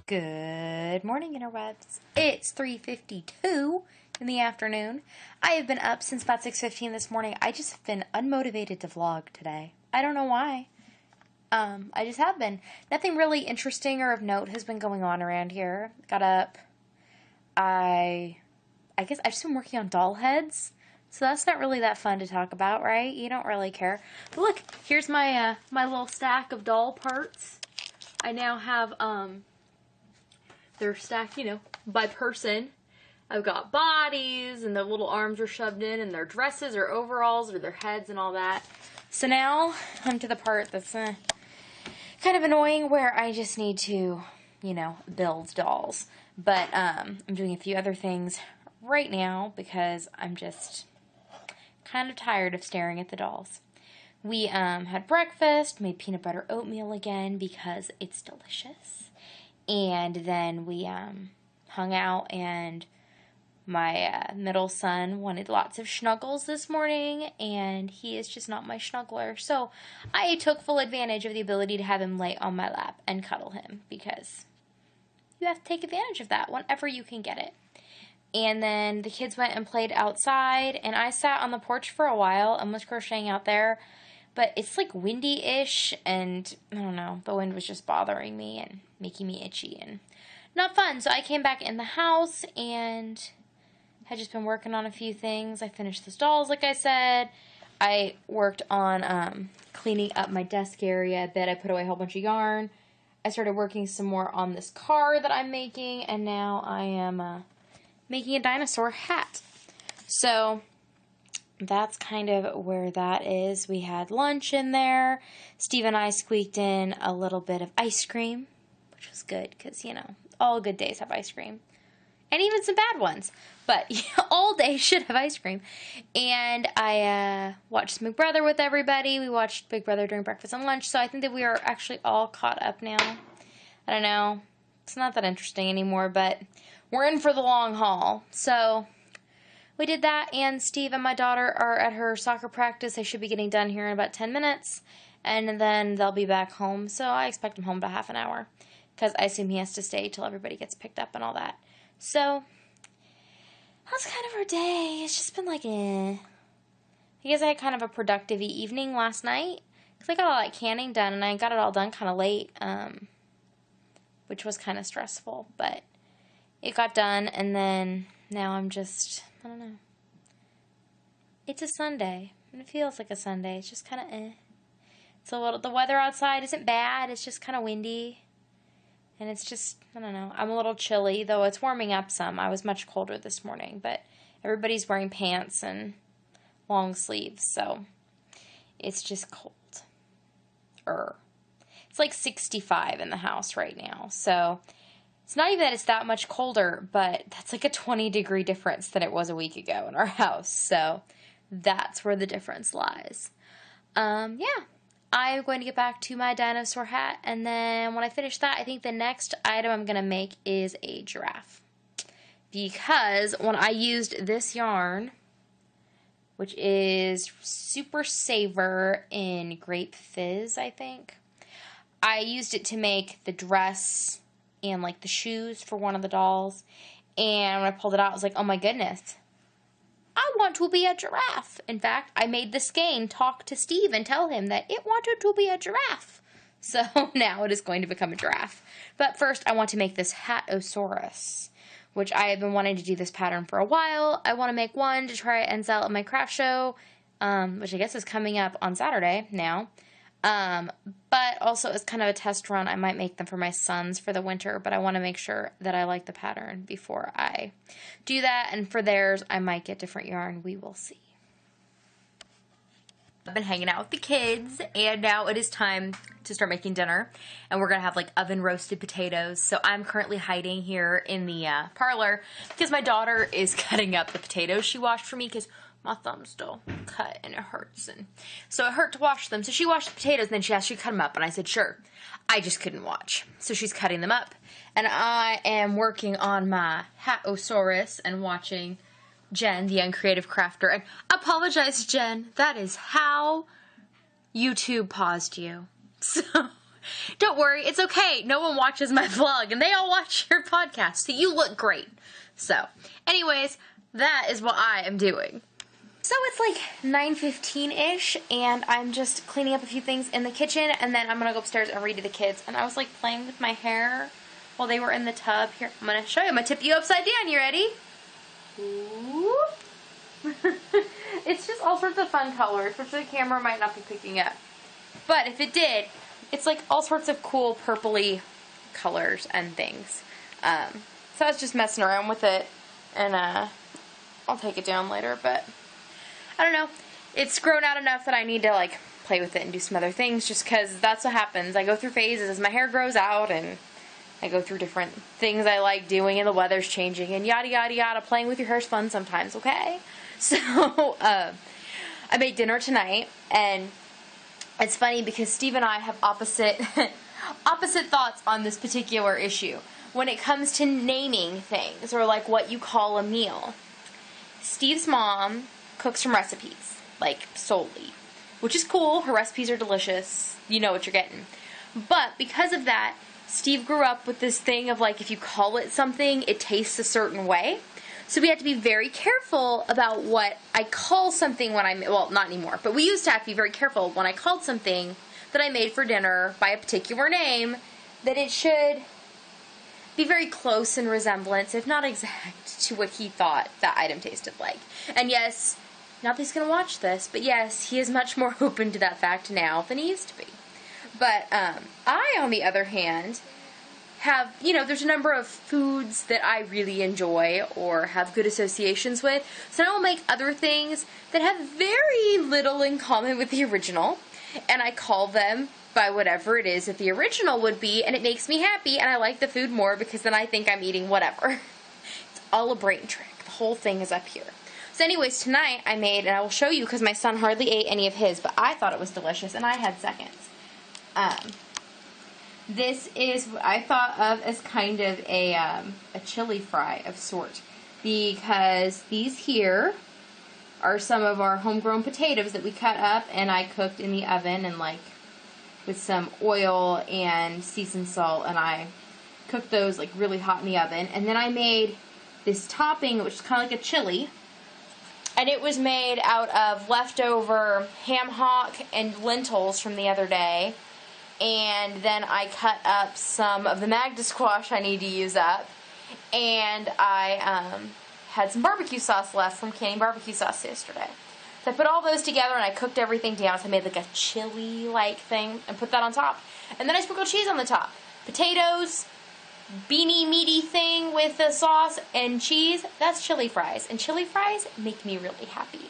Good morning, interwebs. It's 3:52 in the afternoon. I have been up since about 6:15 this morning. I just have been unmotivated to vlog today. I don't know why. I just have been. Nothing really interesting or of note has been going on around here. Got up. I guess I've just been working on doll heads. So that's not really that fun to talk about, right? You don't really care. But look, here's my my little stack of doll parts. I now have they're stacked, by person. I've got bodies, and their little arms are shoved in, and their dresses or overalls or their heads and all that. So now I'm to the part that's kind of annoying, where I just need to, build dolls. But I'm doing a few other things right now because I'm just kind of tired of staring at the dolls. We had breakfast, made peanut butter oatmeal again because it's delicious. And then we hung out, and my middle son wanted lots of snuggles this morning, and he is just not my snuggler. So I took full advantage of the ability to have him lay on my lap and cuddle him, because you have to take advantage of that whenever you can get it. And then the kids went and played outside, and I sat on the porch for a while and was crocheting out there. But it's like windy-ish, and I don't know, the wind was just bothering me and making me itchy and not fun. So I came back in the house and had just been working on a few things. I finished the dolls, like I said. I worked on cleaning up my desk area a bit. I put away a whole bunch of yarn. I started working some more on this car that I'm making, and now I am making a dinosaur hat. So that's kind of where that is. We had lunch in there. Steve and I squeaked in a little bit of ice cream, which was good because, all good days have ice cream. And even some bad ones. But all days should have ice cream. And I watched Big Brother with everybody. We watched Big Brother during breakfast and lunch. So I think that we are actually all caught up now. I don't know. It's not that interesting anymore, but we're in for the long haul. So we did that, and Steve and my daughter are at her soccer practice. They should be getting done here in about 10 minutes, and then they'll be back home. So I expect him home about half an hour, because I assume he has to stay till everybody gets picked up and all that. So that's kind of our day. It's just been like, I guess I had kind of a productive evening last night, because I got all that canning done, and I got it all done kind of late, which was kind of stressful, but it got done, and then now I'm just, I don't know. It's a Sunday, and it feels like a Sunday. It's just kind of It's a little, the weather outside isn't bad. It's just kind of windy, and it's just, I don't know. I'm a little chilly, though it's warming up some. I was much colder this morning, but everybody's wearing pants and long sleeves, so it's just cold. It's like 65 in the house right now, so it's not even that it's that much colder, but that's like a 20-degree difference than it was a week ago in our house. So that's where the difference lies. Yeah, I'm going to get back to my dinosaur hat, and then when I finish that, I think the next item I'm going to make is a giraffe. Because when I used this yarn, which is Super Savor in Grape Fizz, I think, I used it to make the dress and like the shoes for one of the dolls, and when I pulled it out, I was like, oh my goodness, I want to be a giraffe. In fact, I made the skein talk to Steve and tell him that it wanted to be a giraffe. So now it is going to become a giraffe. But first, I want to make this Hatosaurus, which I have been wanting to do this pattern for a while. I want to make one to try and sell at my craft show, which I guess is coming up on Saturday now. But also as kind of a test run, I might make them for my sons for the winter, but I want to make sure that I like the pattern before I do that, and for theirs, I might get different yarn. We will see. I've been hanging out with the kids, and now it is time to start making dinner, and we're going to have like oven roasted potatoes. So I'm currently hiding here in the parlor because my daughter is cutting up the potatoes she washed for me, because my thumb's still cut and it hurts, and so it hurt to wash them. So she washed the potatoes, and then she asked me to cut them up, and I said sure. I just couldn't watch, so she's cutting them up, and I am working on my Hatosaurus and watching Jen, the uncreative crafter. And apologize, Jen, that is how YouTube paused you. So Don't worry, it's okay. No one watches my vlog, and they all watch your podcast, so you look great. So, anyways, that is what I am doing. So it's like 9:15-ish, and I'm just cleaning up a few things in the kitchen, and then I'm going to go upstairs and read to the kids. And I was like playing with my hair while they were in the tub. Here, I'm going to show you. I'm going to tip you upside down. You ready? Ooh. It's just all sorts of fun colors, which the camera might not be picking up. But if it did, it's like all sorts of cool purpley colors and things. So I was just messing around with it, and I'll take it down later, but I don't know. It's grown out enough that I need to like play with it and do some other things, just because that's what happens. I go through phases as my hair grows out, and I go through different things I like doing, and the weather's changing, and yada yada yada. Playing with your hair's fun sometimes, okay? So I made dinner tonight, and it's funny because Steve and I have opposite thoughts on this particular issue when it comes to naming things, or like what you call a meal. Steve's mom cooks from recipes, like solely, which is cool. Her recipes are delicious. You know what you're getting. But because of that, Steve grew up with this thing of like, if you call it something, it tastes a certain way. So we have to be very careful about what I call something when well, not anymore, but we used to have to be very careful when I called something that I made for dinner by a particular name, that it should be very close in resemblance, if not exact, to what he thought that item tasted like. And yes, not that he's going to watch this, but yes, he is much more open to that fact now than he used to be. But I, on the other hand, have, there's a number of foods that I really enjoy or have good associations with, so I will make other things that have very little in common with the original, and I call them by whatever it is that the original would be, and it makes me happy, and I like the food more because then I think I'm eating whatever. It's all a brain trick. The whole thing is up here. So anyways, tonight I made, and I will show you because my son hardly ate any of his, but I thought it was delicious, and I had seconds. This is what I thought of as kind of a chili fry of sort, because these here are some of our homegrown potatoes that we cut up and I cooked in the oven and like with some oil and seasoned salt, and I cooked those like really hot in the oven. And then I made this topping, which is kind of like a chili, and it was made out of leftover ham hock and lentils from the other day. And then I cut up some of the Magda squash I need to use up, and I had some barbecue sauce left from canning barbecue sauce yesterday. So I put all those together and I cooked everything down, so I made like a chili-like thing and put that on top. And then I sprinkled cheese on the top. Potatoes, beanie meaty thing with the sauce and cheese, that's chili fries. And chili fries make me really happy.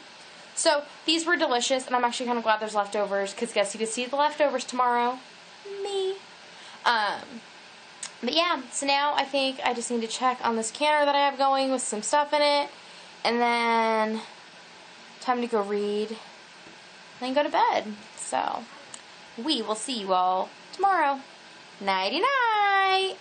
So these were delicious, and I'm actually kind of glad there's leftovers, because guess who can see the leftovers tomorrow? Me. But yeah, so now I think I just need to check on this canner that I have going with some stuff in it, and then time to go read, and then go to bed. So we will see you all tomorrow. Nighty night.